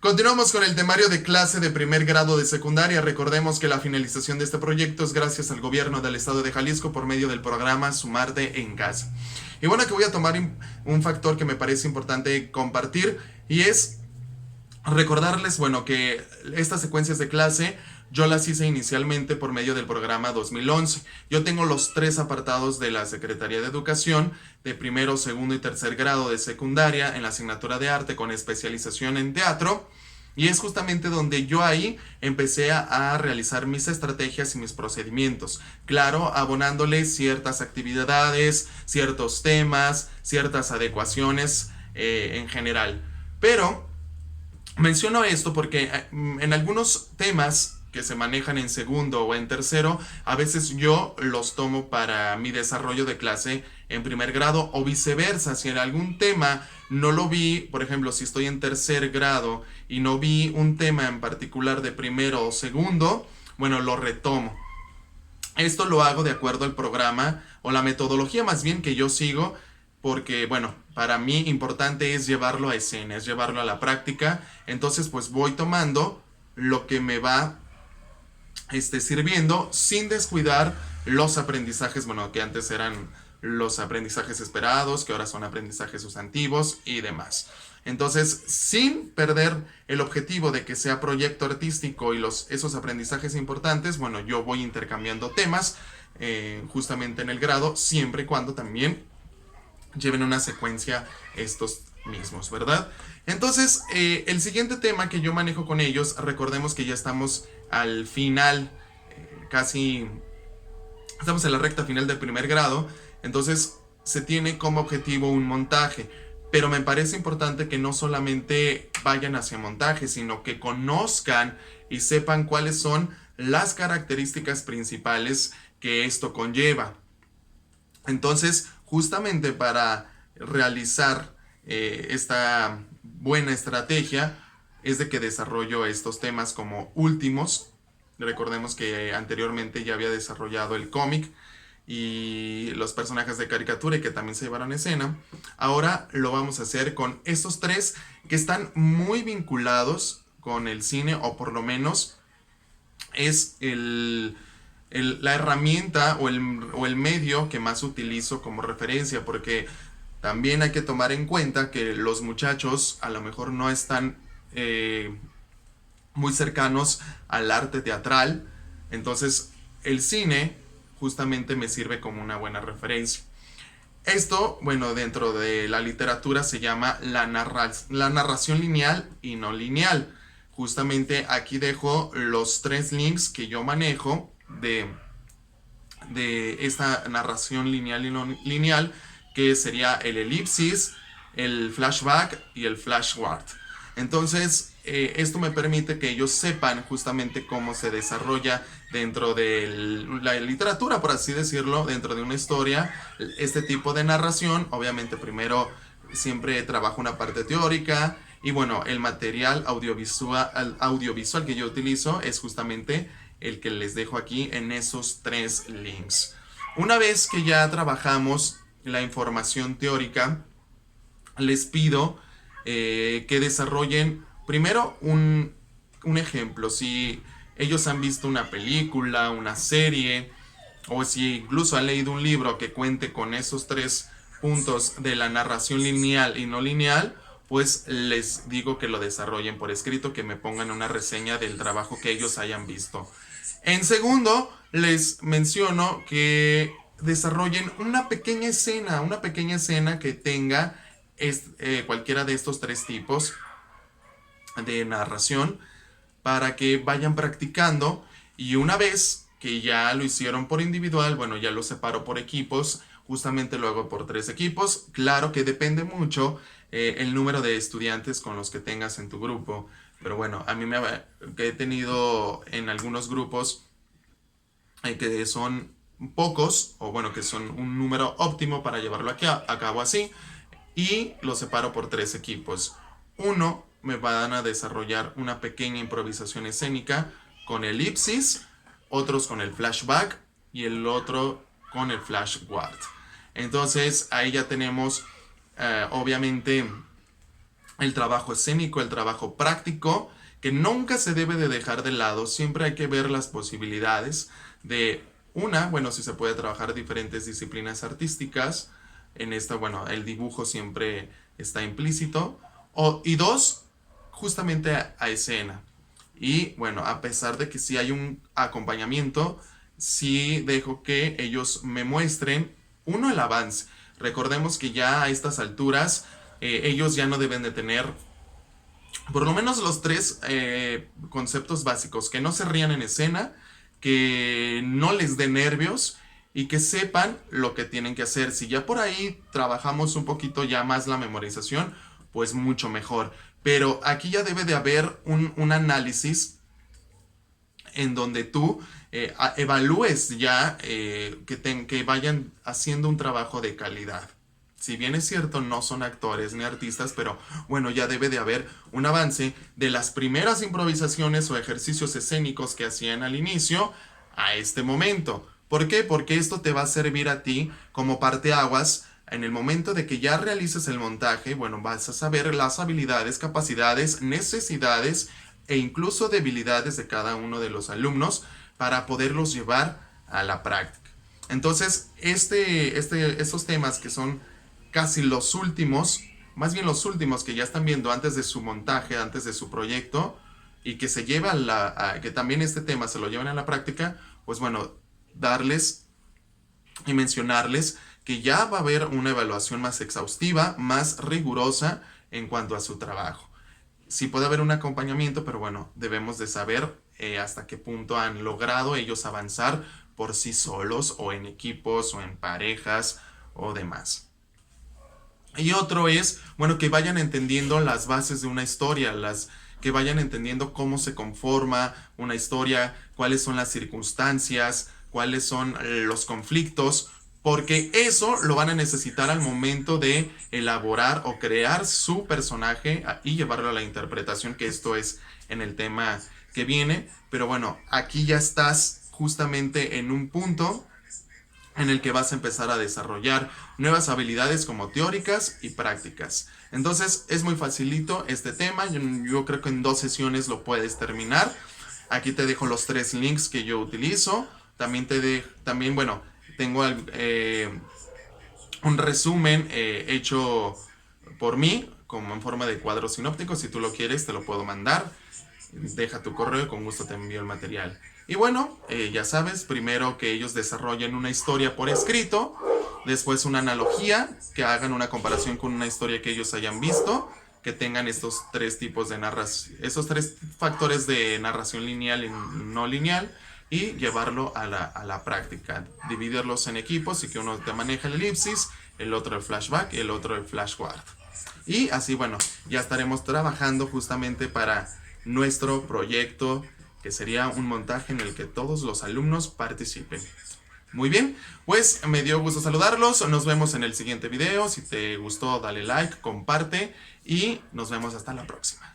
Continuamos con el temario de clase de primer grado de secundaria. Recordemos que la finalización de este proyecto es gracias al gobierno del estado de Jalisco por medio del programa Sumarte en Casa. Y bueno, que voy a tomar un factor que me parece importante compartir y es recordarles, bueno, que estas secuencias de clase yo las hice inicialmente por medio del programa 2011. Yo tengo los 3 apartados de la Secretaría de Educación de primero, segundo y tercer grado de secundaria en la asignatura de arte con especialización en teatro. Y es justamente donde yo ahí empecé a realizar mis estrategias y mis procedimientos. Claro, abonándole ciertas actividades, ciertos temas, ciertas adecuaciones en general. Pero menciono esto porque en algunos temas que se manejan en segundo o en tercero, a veces yo los tomo para mi desarrollo de clase en primer grado o viceversa. Si en algún tema no lo vi, por ejemplo, si estoy en tercer grado y no vi un tema en particular de primero o segundo, bueno, lo retomo. Esto lo hago de acuerdo al programa o la metodología más bien que yo sigo, porque bueno, para mí importante es llevarlo a escena, es llevarlo a la práctica. Entonces pues voy tomando lo que me va sirviendo sin descuidar los aprendizajes, bueno, que antes eran los aprendizajes esperados, que ahora son aprendizajes sustantivos y demás. Entonces, sin perder el objetivo de que sea proyecto artístico y esos aprendizajes importantes, bueno, yo voy intercambiando temas justamente en el grado, siempre y cuando también lleven una secuencia estos mismos, ¿verdad? Entonces, el siguiente tema que yo manejo con ellos, recordemos que ya estamos al final, casi estamos en la recta final del primer grado, entonces se tiene como objetivo un montaje, pero me parece importante que no solamente vayan hacia montaje, sino que conozcan y sepan cuáles son las características principales que esto conlleva. Entonces, justamente para realizar esta buena estrategia es de que desarrollo estos temas como últimos. Recordemos que anteriormente ya había desarrollado el cómic y los personajes de caricatura y que también se llevaron a escena. Ahora lo vamos a hacer con estos 3 que están muy vinculados con el cine, o por lo menos es la herramienta o el medio que más utilizo como referencia, porque también hay que tomar en cuenta que los muchachos a lo mejor no están muy cercanos al arte teatral. Entonces el cine justamente me sirve como una buena referencia. Esto, bueno, dentro de la literatura se llama la narración lineal y no lineal. Justamente aquí dejo los 3 links que yo manejo de esta narración lineal y no lineal, que sería el elipsis, el flashback y el flashforward. Entonces, esto me permite que ellos sepan justamente cómo se desarrolla dentro de la literatura, por así decirlo, dentro de una historia, este tipo de narración. Obviamente, primero siempre trabajo una parte teórica y bueno, el material audiovisual que yo utilizo es justamente el que les dejo aquí en esos 3 links. Una vez que ya trabajamos la información teórica, les pido que desarrollen primero un ejemplo. Si ellos han visto una película, una serie, o si incluso han leído un libro que cuente con esos 3 puntos de la narración lineal y no lineal, pues les digo que lo desarrollen por escrito, que me pongan una reseña del trabajo que ellos hayan visto. En segundo, les menciono que desarrollen una pequeña escena que tenga cualquiera de estos 3 tipos de narración, para que vayan practicando, y una vez que ya lo hicieron por individual, bueno, ya lo separo por equipos. Justamente lo hago por 3 equipos. Claro que depende mucho el número de estudiantes con los que tengas en tu grupo, pero bueno, a mí que he tenido en algunos grupos que son pocos, o bueno, que son un número óptimo para llevarlo a cabo así, y lo separo por 3 equipos. Uno me van a desarrollar una pequeña improvisación escénica con elipsis, otros con el flashback y el otro con el flashforward. Entonces ahí ya tenemos obviamente el trabajo escénico, el trabajo práctico, que nunca se debe de dejar de lado. Siempre hay que ver las posibilidades de bueno, si se puede trabajar diferentes disciplinas artísticas. En esta, bueno, el dibujo siempre está implícito. Y dos, justamente a escena. Y bueno, a pesar de que sí hay un acompañamiento, sí dejo que ellos me muestren, uno, el avance. Recordemos que ya a estas alturas ellos ya no deben de tener por lo menos los tres conceptos básicos: que no se rían en escena, que no les dé nervios y que sepan lo que tienen que hacer. Si ya por ahí trabajamos un poquito ya más la memorización, pues mucho mejor. Pero aquí ya debe de haber un análisis en donde tú evalúes ya que vayan haciendo un trabajo de calidad. Si bien es cierto, no son actores ni artistas, pero bueno, ya debe de haber un avance de las primeras improvisaciones o ejercicios escénicos que hacían al inicio a este momento. ¿Por qué? Porque esto te va a servir a ti como parteaguas. En el momento de que ya realices el montaje, bueno, vas a saber las habilidades, capacidades, necesidades e incluso debilidades de cada uno de los alumnos para poderlos llevar a la práctica. Entonces, estos temas que son casi los últimos, más bien los últimos que ya están viendo antes de su montaje, antes de su proyecto, y que se lleva que también este tema se lo lleven a la práctica, pues bueno, darles y mencionarles que ya va a haber una evaluación más exhaustiva, más rigurosa en cuanto a su trabajo. Sí puede haber un acompañamiento, pero bueno, debemos de saber hasta qué punto han logrado ellos avanzar por sí solos o en equipos o en parejas o demás. Y otro es, bueno, que vayan entendiendo las bases de una historia, que vayan entendiendo cómo se conforma una historia, cuáles son las circunstancias, cuáles son los conflictos, porque eso lo van a necesitar al momento de elaborar o crear su personaje y llevarlo a la interpretación, que esto es en el tema que viene. Pero bueno, aquí ya estás justamente en un punto en el que vas a empezar a desarrollar nuevas habilidades como teóricas y prácticas. Entonces es muy facilito este tema. Yo creo que en 2 sesiones lo puedes terminar. Aquí te dejo los 3 links que yo utilizo. También bueno, tengo un resumen hecho por mí, como en forma de cuadro sinóptico. Si tú lo quieres, te lo puedo mandar. Deja tu correo y con gusto te envío el material. Y bueno, ya sabes, primero que ellos desarrollen una historia por escrito, después una analogía, que hagan una comparación con una historia que ellos hayan visto, que tengan estos 3 tipos de narración, esos 3 factores de narración lineal y no lineal, y llevarlo a la práctica, dividirlos en equipos y que uno te maneja el elipsis, el otro el flashback y el otro el flashforward. Y así, bueno, ya estaremos trabajando justamente para nuestro proyecto, que sería un montaje en el que todos los alumnos participen. Muy bien, pues me dio gusto saludarlos. Nos vemos en el siguiente video. Si te gustó, dale like, comparte y nos vemos hasta la próxima.